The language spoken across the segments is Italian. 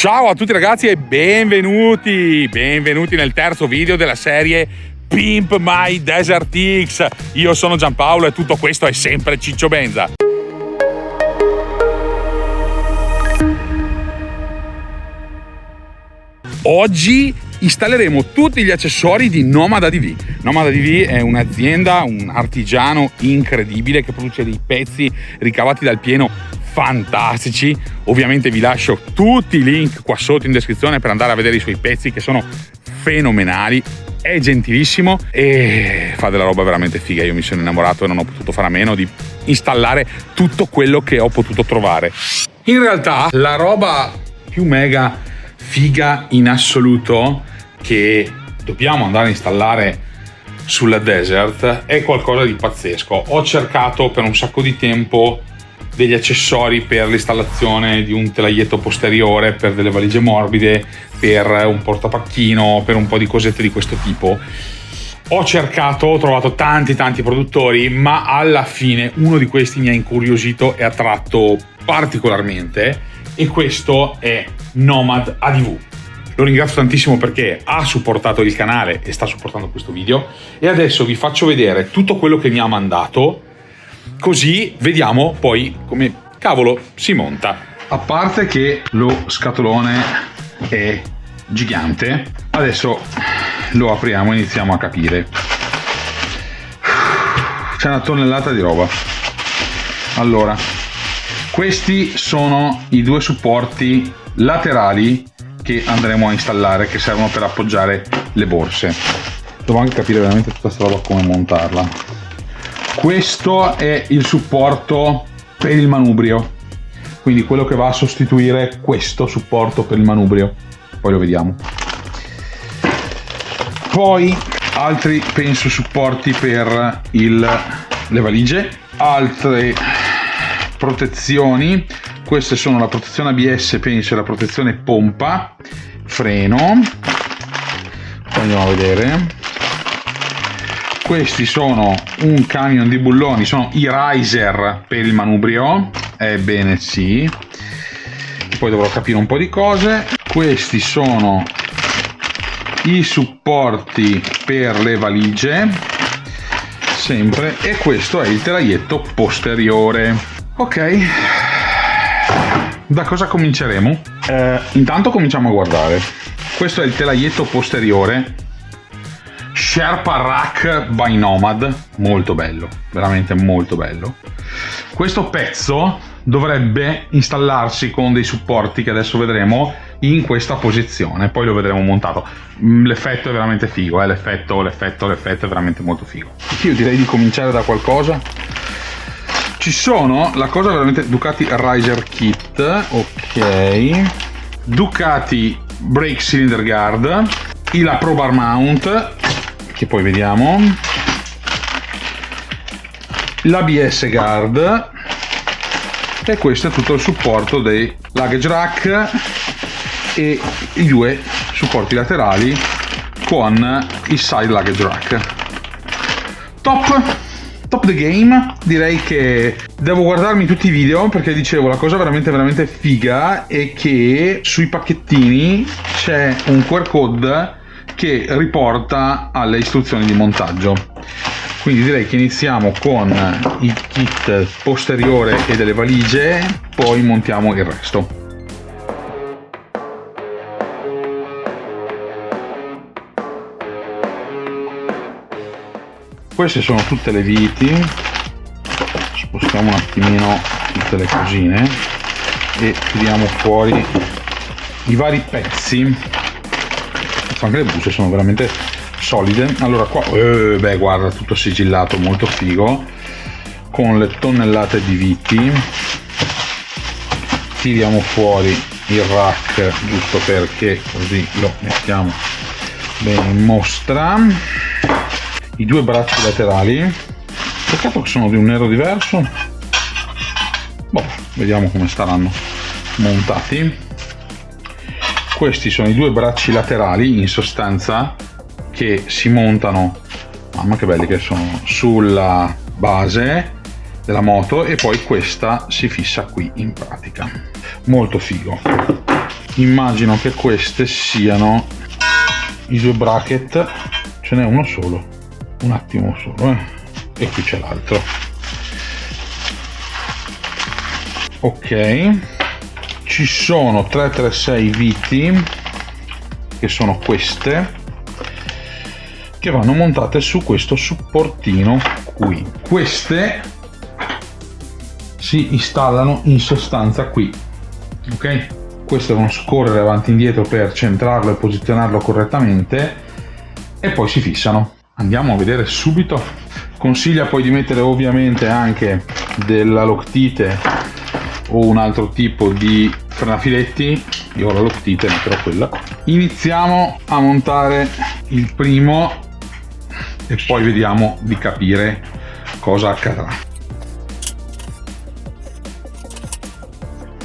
Ciao a tutti ragazzi e benvenuti nel terzo video della serie Pimp My Desert X. Io sono Giampaolo e tutto questo è sempre Ciccio Benza. Oggi installeremo tutti gli accessori di Nomad ADV. Nomad ADV è un'azienda, un artigiano incredibile che produce dei pezzi ricavati dal pieno fantastici. Ovviamente vi lascio tutti i link qua sotto in descrizione per andare a vedere i suoi pezzi che sono fenomenali. È gentilissimo e fa della roba veramente figa. Io mi sono innamorato e non ho potuto fare a meno di installare tutto quello che ho potuto trovare. In realtà la roba più mega figa in assoluto che dobbiamo andare a installare sulla Desert è qualcosa di pazzesco. Ho cercato per un sacco di tempo degli accessori per l'installazione di un telaietto posteriore, per delle valigie morbide, per un portapacchino, per un po' di cosette di questo tipo. Ho trovato tanti produttori, ma alla fine uno di questi mi ha incuriosito e attratto particolarmente, e questo è Nomad ADV. Lo ringrazio tantissimo perché ha supportato il canale e sta supportando questo video, e adesso vi faccio vedere tutto quello che mi ha mandato, così vediamo poi come cavolo si monta. A parte che lo scatolone è gigante, adesso lo apriamo e iniziamo a capire. C'è una tonnellata di roba. Allora, questi sono i due supporti laterali che andremo a installare, che servono per appoggiare le borse. Devo anche capire veramente tutta questa roba come montarla. Questo è il supporto per il manubrio, quindi quello che va a sostituire questo supporto per il manubrio. Poi lo vediamo. Poi altri, penso, supporti per le valigie, altre protezioni. Queste sono la protezione ABS, penso, e la protezione pompa, freno. Poi andiamo a vedere. Questi sono un camion di bulloni, sono i riser per il manubrio. Ebbene sì. Poi dovrò capire un po' di cose. Questi sono i supporti per le valigie, sempre, e questo è il telaietto posteriore. Ok, da cosa cominceremo? Intanto cominciamo a guardare. Questo è il telaietto posteriore Sherpa Rack by Nomad, molto bello, veramente molto bello. Questo pezzo dovrebbe installarsi con dei supporti che adesso vedremo in questa posizione, poi lo vedremo montato. L'effetto è veramente figo, l'effetto è veramente molto figo. Io direi di cominciare da qualcosa. Ci sono la cosa veramente Ducati Riser Kit, ok, Ducati Brake Cylinder Guard, la Pro Bar Mount, che poi vediamo, l'ABS Guard, e questo è tutto il supporto dei luggage rack e i due supporti laterali con il side luggage rack. Top the game. Direi che devo guardarmi tutti i video, perché dicevo, la cosa veramente figa è che sui pacchettini c'è un QR code che riporta alle istruzioni di montaggio. Quindi direi che iniziamo con il kit posteriore e delle valigie, poi montiamo il resto. Queste sono tutte le viti. Spostiamo un attimino tutte le cosine e tiriamo fuori i vari pezzi. Anche le buste sono veramente solide. Allora qua, guarda, tutto sigillato, molto figo, con le tonnellate di viti. Tiriamo fuori il rack giusto perché così lo mettiamo bene in mostra. I due bracci laterali, peccato che sono di un nero diverso. Vediamo come staranno montati. Questi sono i due bracci laterali, in sostanza, che si montano, mamma che belli che sono, sulla base della moto, e poi questa si fissa qui in pratica. Molto figo. immagino che queste siano i due bracket, ce n'è uno solo, un attimo solo, e qui c'è l'altro. Ok, ci sono 336 viti, che sono queste, che vanno montate su questo supportino qui. Queste si installano in sostanza qui, ok? Queste devono scorrere avanti e indietro per centrarlo e posizionarlo correttamente e poi si fissano. Andiamo a vedere subito. Consiglia poi di mettere ovviamente anche della Loctite o un altro tipo di frenafiletti. Io ho la Loctite, metterò quella. Iniziamo a montare il primo e poi vediamo di capire cosa accadrà.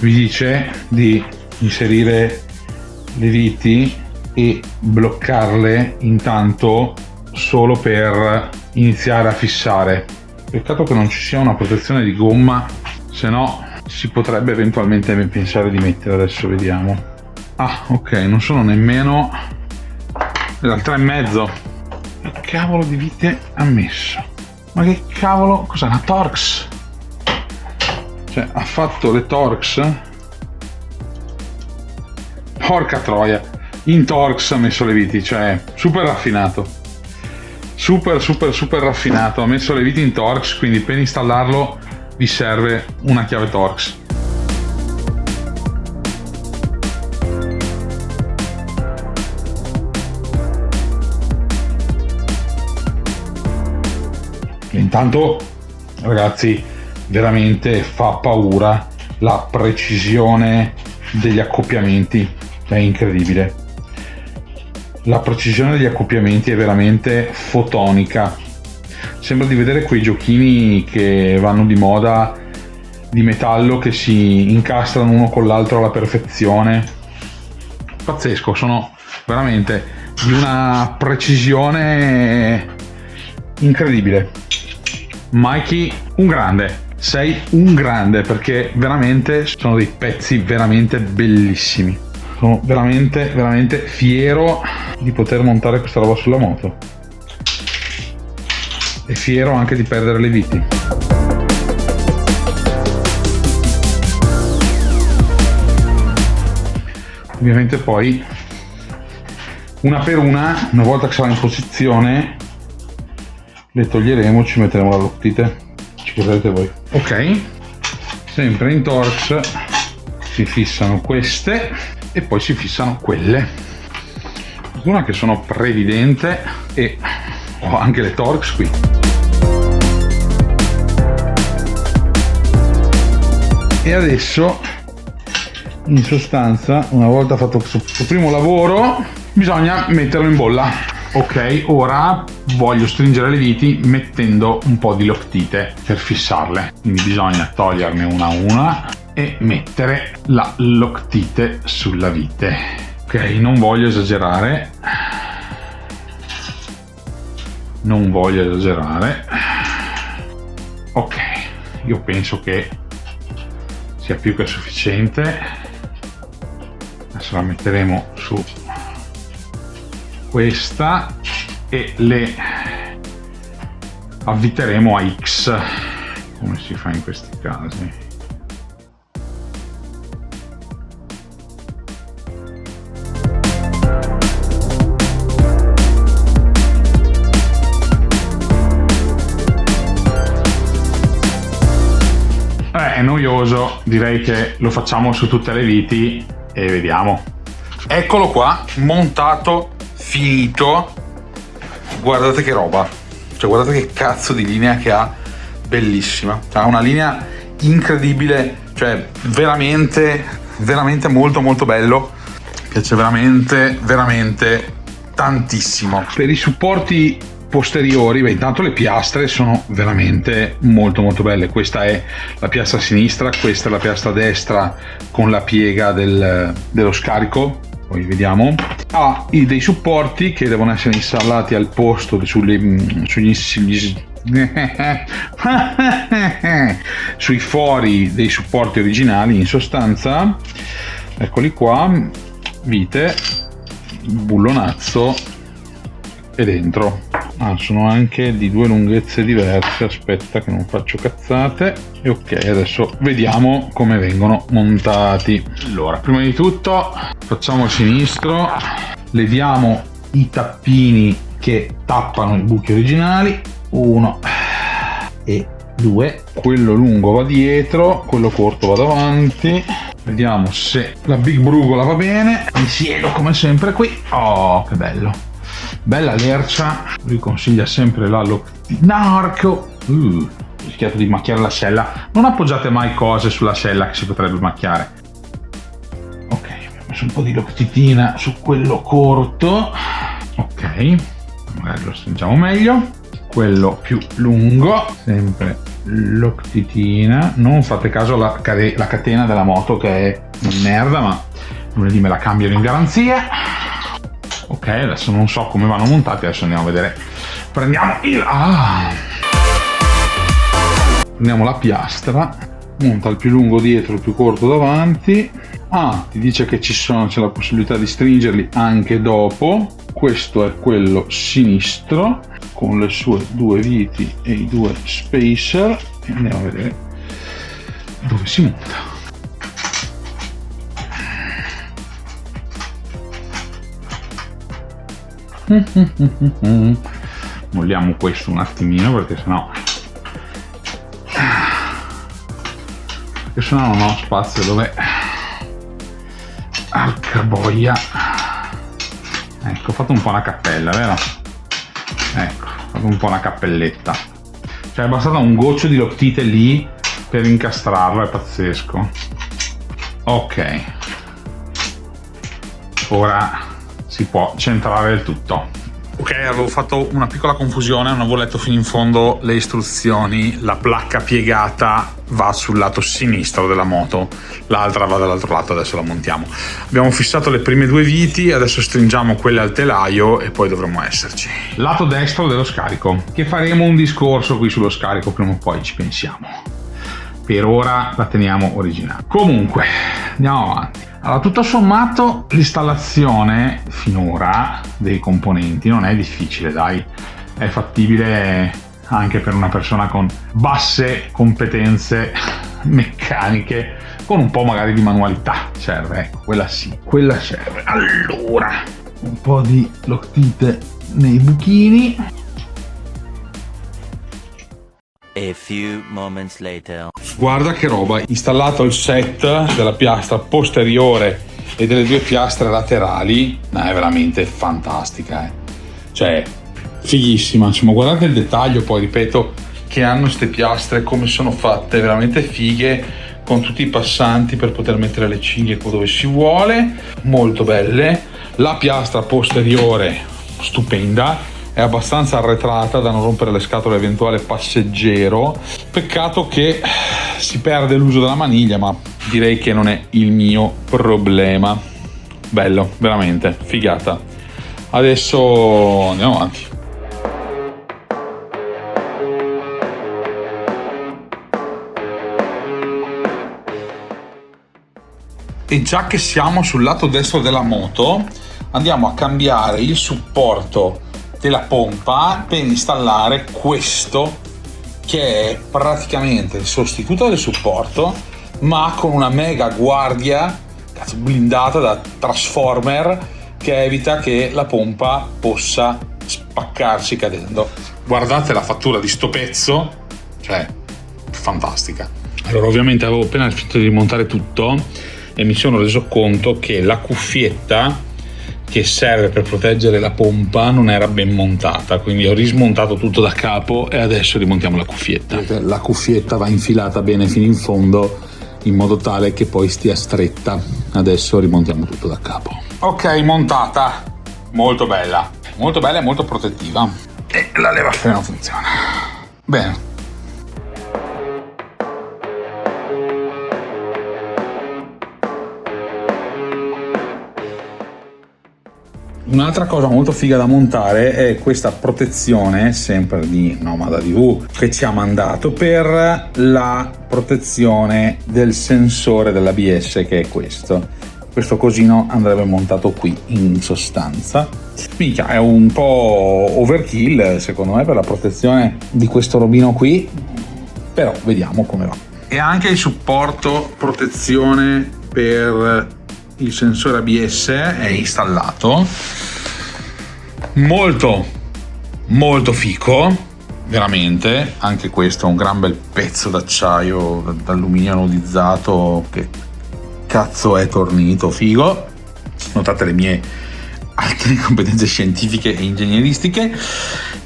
Vi dice di inserire le viti e bloccarle intanto solo per iniziare a fissare. Peccato che non ci sia una protezione di gomma, se no si potrebbe eventualmente pensare di mettere. Adesso vediamo. Ah, ok, non sono nemmeno dal 3,5. Che cavolo di vite ha messo? Ma che cavolo, cos'è, una Torx? Cioè, ha fatto le Torx? Porca troia, in Torx ha messo le viti, cioè super raffinato, super raffinato. Ha messo le viti in Torx, quindi per installarlo vi serve una chiave Torx. E intanto, ragazzi, veramente fa paura la precisione degli accoppiamenti, è incredibile. La precisione degli accoppiamenti è veramente fotonica. Sembra di vedere quei giochini che vanno di moda di metallo che si incastrano uno con l'altro alla perfezione. Pazzesco, sono veramente di una precisione incredibile. Mikey, un grande. Sei un grande, perché veramente sono dei pezzi veramente bellissimi. Sono veramente fiero di poter montare questa roba sulla moto e fiero anche di perdere le viti. Ovviamente poi una per una volta che sarà in posizione le toglieremo, ci metteremo la Loctite, ci credete voi. Ok, sempre in Torx si fissano queste e poi si fissano quelle. Una che sono previdente e ho anche le Torx qui. E adesso in sostanza, una volta fatto questo primo lavoro, bisogna metterlo in bolla. Ok, ora voglio stringere le viti mettendo un po' di Loctite per fissarle, quindi bisogna toglierne una a una e mettere la Loctite sulla vite. Ok, non voglio esagerare, ok, io penso che sia più che sufficiente. Adesso la metteremo su questa e le avviteremo a X, come si fa in questi casi. È noioso, direi che lo facciamo su tutte le viti e vediamo. Eccolo qua, montato, finito. Guardate che roba, cioè guardate che cazzo di linea che ha, bellissima. Ha una linea incredibile, cioè veramente molto bello. Mi piace veramente tantissimo. Per i supporti posteriori, beh, intanto le piastre sono veramente molto belle. Questa è la piastra sinistra, questa è la piastra destra con la piega dello scarico. Poi vediamo. Ha dei supporti che devono essere installati al posto sui fori dei supporti originali. In sostanza Eccoli qua, vite, bullonazzo e dentro. Sono anche di 2 lunghezze diverse, aspetta che non faccio cazzate. E ok, adesso vediamo come vengono montati. Allora, prima di tutto facciamo il sinistro, leviamo i tappini che tappano i buchi originali, 1 e 2, quello lungo va dietro, quello corto va davanti. Vediamo se la Big Brugola va bene. Mi siedo come sempre qui. Oh, che bello, bella lercia. Lui consiglia sempre la Loctinarco. Rischiate di macchiare l'ascella, non appoggiate mai cose sull'ascella che si potrebbe macchiare. Ok, abbiamo messo un po' di Loctitina su quello corto. Ok, magari lo stringiamo meglio. Quello più lungo, sempre Loctitina. Non fate caso alla la catena della moto che è una merda, ma lunedì me la cambiano in garanzia. Ok, adesso non so come vanno montati, adesso andiamo a vedere. Prendiamo prendiamo la piastra, monta il più lungo dietro, il più corto davanti. Ti dice che c'è la possibilità di stringerli anche dopo. Questo è quello sinistro con le sue 2 viti e i 2 spacer, e andiamo a vedere dove si monta. Molliamo questo un attimino perché sennò non ho spazio dove. Arca boia. Ecco, ho fatto un po' una cappella, vero? Ecco, ho fatto un po' una cappelletta. Cioè è bastato un goccio di Loctite lì per incastrarlo, è pazzesco. Ok, ora si può centrare il tutto. Ok, avevo fatto una piccola confusione, non avevo letto fino in fondo le istruzioni. La placca piegata va sul lato sinistro della moto, l'altra va dall'altro lato, adesso la montiamo. Abbiamo fissato le prime 2 viti, adesso stringiamo quelle al telaio e poi dovremo esserci. Lato destro dello scarico, che faremo un discorso qui sullo scarico, prima o poi ci pensiamo. Per ora la teniamo originale. Comunque, andiamo avanti. Allora, tutto sommato l'installazione finora dei componenti non è difficile, dai, è fattibile anche per una persona con basse competenze meccaniche, con un po' magari di manualità serve, ecco, quella sì, quella serve. Allora, un po' di Loctite nei buchini. A few moments later. Guarda che roba, installato il set della piastra posteriore e delle 2 piastre laterali, è veramente fantastica, cioè fighissima. Insomma, guardate il dettaglio, poi ripeto che hanno queste piastre, come sono fatte, veramente fighe, con tutti i passanti per poter mettere le cinghie dove si vuole, molto belle. La piastra posteriore stupenda, è abbastanza arretrata da non rompere le scatole eventuale passeggero. Peccato che si perde l'uso della maniglia, ma direi che non è il mio problema. Bello, veramente, figata. Adesso andiamo avanti. E già che siamo sul lato destro della moto, andiamo a cambiare il supporto della pompa per installare questo, che è praticamente il sostituto del supporto, ma con una mega guardia blindata da transformer che evita che la pompa possa spaccarsi cadendo. Guardate la fattura di sto pezzo, cioè fantastica. Allora, ovviamente avevo appena finito di rimontare tutto e mi sono reso conto che la cuffietta che serve per proteggere la pompa non era ben montata, quindi ho rismontato tutto da capo e adesso rimontiamo la cuffietta. La cuffietta va infilata bene fino in fondo in modo tale che poi stia stretta. Adesso rimontiamo tutto da capo. Ok, montata, molto bella e molto protettiva, e la levafreno non funziona bene. Un'altra cosa molto figa da montare è questa protezione, sempre di Nomada DV, che ci ha mandato per la protezione del sensore dell'ABS, che è questo. questo cosino andrebbe montato qui in sostanza. Mica, è un po' overkill secondo me per la protezione di questo robino qui, però vediamo come va. E anche il supporto protezione per il sensore ABS è installato, molto fico, veramente. Anche questo è un gran bel pezzo d'acciaio d'alluminio anodizzato che cazzo è tornito, figo. Notate le mie altre competenze scientifiche e ingegneristiche.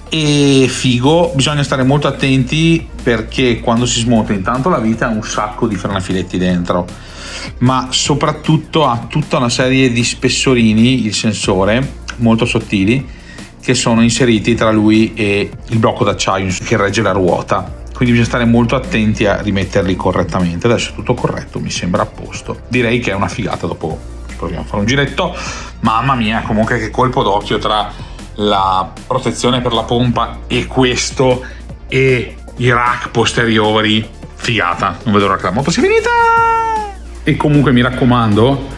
E figo, bisogna stare molto attenti perché quando si smonta intanto la vita ha un sacco di frenafiletti dentro, ma soprattutto ha tutta una serie di spessorini, il sensore, molto sottili, che sono inseriti tra lui e il blocco d'acciaio che regge la ruota. Quindi bisogna stare molto attenti a rimetterli correttamente. Adesso è tutto corretto, mi sembra a posto. Direi che è una figata, dopo proviamo a fare un giretto. Mamma mia, comunque che colpo d'occhio tra la protezione per la pompa e questo e i rack posteriori. Figata, non vedo l'ora che la moto sia finita. E comunque mi raccomando,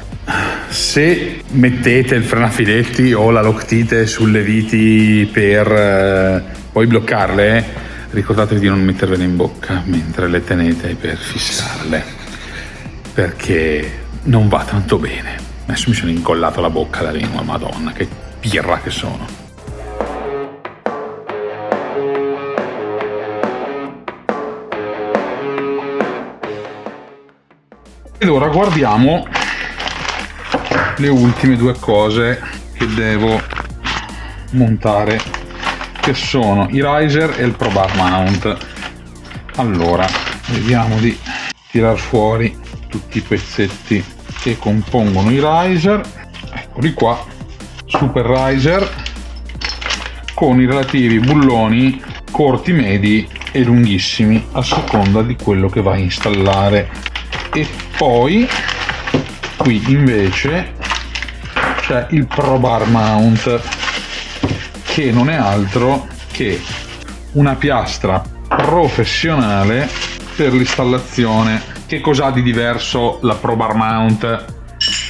se mettete il frenafiletti o la Loctite sulle viti per poi bloccarle, ricordatevi di non mettervele in bocca mentre le tenete per fissarle, perché non va tanto bene. Adesso mi sono incollato la bocca, la lingua, madonna che pirra che sono. Ed ora guardiamo le ultime due cose che devo montare, che sono i riser e il Pro Bar Mount. Allora, vediamo di tirar fuori tutti i pezzetti che compongono i riser. Eccoli qua, super riser con i relativi bulloni corti, medi e lunghissimi a seconda di quello che va a installare. E poi qui invece c'è il Pro Bar Mount, che non è altro che una piastra professionale per l'installazione. Che cos'ha di diverso la Pro Bar Mount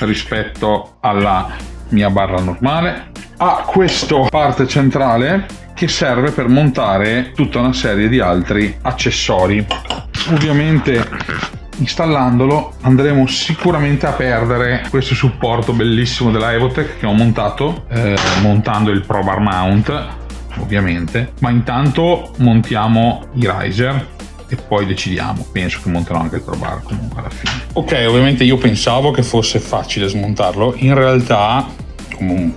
rispetto alla mia barra normale? Ha questa parte centrale che serve per montare tutta una serie di altri accessori. Ovviamente installandolo andremo sicuramente a perdere questo supporto bellissimo della Evotech che ho montato montando il Pro Bar Mount, ovviamente, ma intanto montiamo i riser e poi decidiamo. Penso che monterò anche il Pro Bar comunque alla fine. Ok, ovviamente io pensavo che fosse facile smontarlo, in realtà come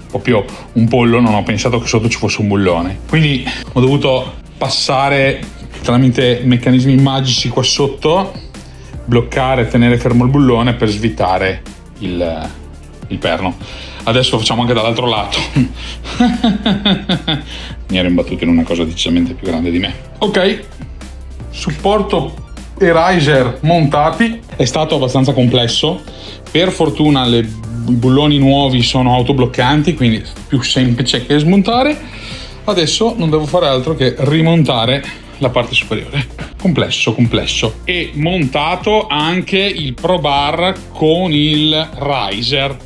proprio un pollo non ho pensato che sotto ci fosse un bullone, quindi ho dovuto passare tramite meccanismi magici qua sotto, bloccare e tenere fermo il bullone per svitare il perno. Adesso lo facciamo anche dall'altro lato. Mi ero imbattuto in una cosa decisamente più grande di me. Ok, supporto e riser montati. È stato abbastanza complesso. Per fortuna i bulloni nuovi sono autobloccanti, quindi più semplice che smontare. Adesso non devo fare altro che rimontare la parte superiore. Complesso. E montato anche il Pro Bar con il riser.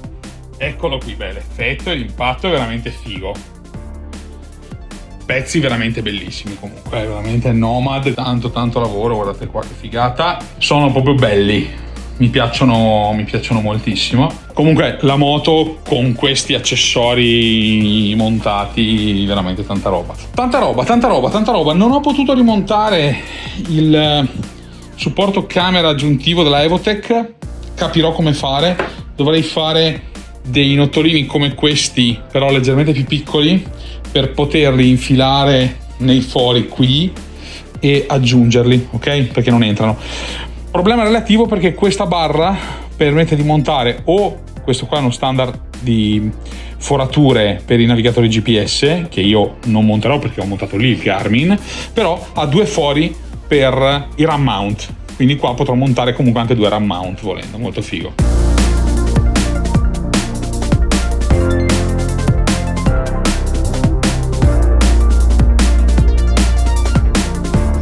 Eccolo qui, beh, l'effetto e l'impatto è veramente figo. Pezzi veramente bellissimi comunque, è veramente Nomad, tanto lavoro, guardate qua che figata. Sono proprio belli. Mi piacciono moltissimo. Comunque la moto con questi accessori montati, veramente tanta roba. Non ho potuto rimontare il supporto camera aggiuntivo della Evotech, capirò come fare. Dovrei fare dei nottolini come questi, però leggermente più piccoli, per poterli infilare nei fori qui e aggiungerli, ok? Perché non entrano. Problema relativo perché questa barra permette di montare o questo qua è uno standard di forature per i navigatori GPS che io non monterò perché ho montato lì il Garmin, però ha due fori per i RAM mount, quindi qua potrò montare comunque anche due RAM mount volendo, molto figo.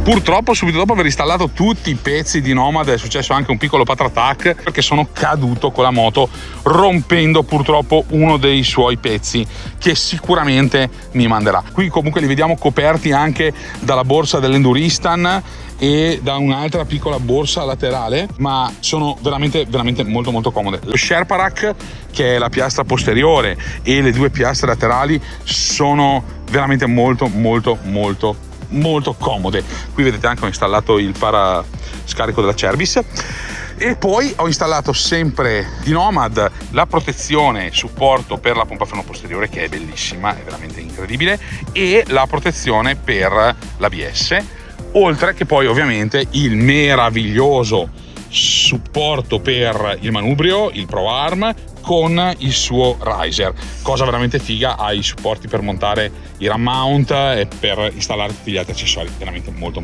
Purtroppo subito dopo aver installato tutti i pezzi di Nomad è successo anche un piccolo patatrac, perché sono caduto con la moto rompendo purtroppo uno dei suoi pezzi che sicuramente mi manderà. Qui comunque li vediamo coperti anche dalla borsa dell'Enduristan e da un'altra piccola borsa laterale, ma sono veramente molto comode. Lo Sherpa Rack, che è la piastra posteriore, e le due piastre laterali sono veramente molto comode. Qui vedete anche ho installato il parascarico della Cerbis, e poi ho installato sempre di Nomad la protezione supporto per la pompa freno posteriore, che è bellissima, è veramente incredibile, e la protezione per l'ABS, oltre che poi ovviamente il meraviglioso supporto per il manubrio, il Pro Arm, con il suo riser. Cosa veramente figa, ha i supporti per montare i ram mount e per installare tutti gli altri accessori, veramente molto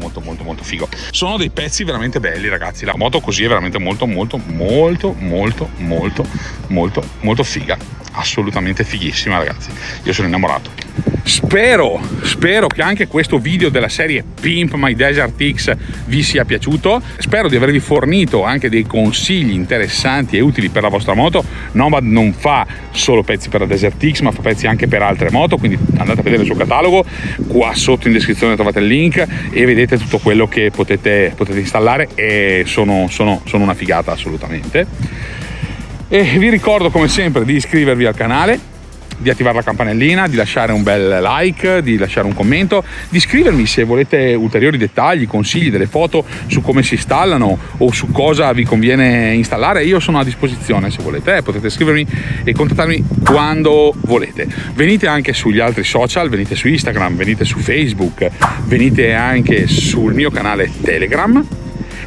figo. Sono dei pezzi veramente belli, ragazzi. La moto così è veramente molto figa, assolutamente fighissima, ragazzi. Io sono innamorato. Spero che anche questo video della serie Pimp My Desert X vi sia piaciuto. Spero di avervi fornito anche dei consigli interessanti e utili per la vostra moto. Nomad non fa solo pezzi per la Desert X, ma fa pezzi anche per altre moto, quindi andate a vedere il suo catalogo. Qua sotto in descrizione trovate il link e vedete tutto quello che potete installare, e sono una figata assolutamente. E vi ricordo come sempre di iscrivervi al canale, di attivare la campanellina, di lasciare un bel like, di lasciare un commento, di scrivermi se volete ulteriori dettagli, consigli, delle foto su come si installano o su cosa vi conviene installare. Io sono a disposizione, se volete, potete scrivermi e contattarmi quando volete. Venite anche sugli altri social, venite su Instagram, venite su Facebook, venite anche sul mio canale Telegram,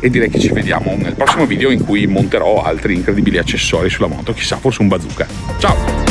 e direi che ci vediamo nel prossimo video in cui monterò altri incredibili accessori sulla moto, chissà, forse un bazooka. Ciao!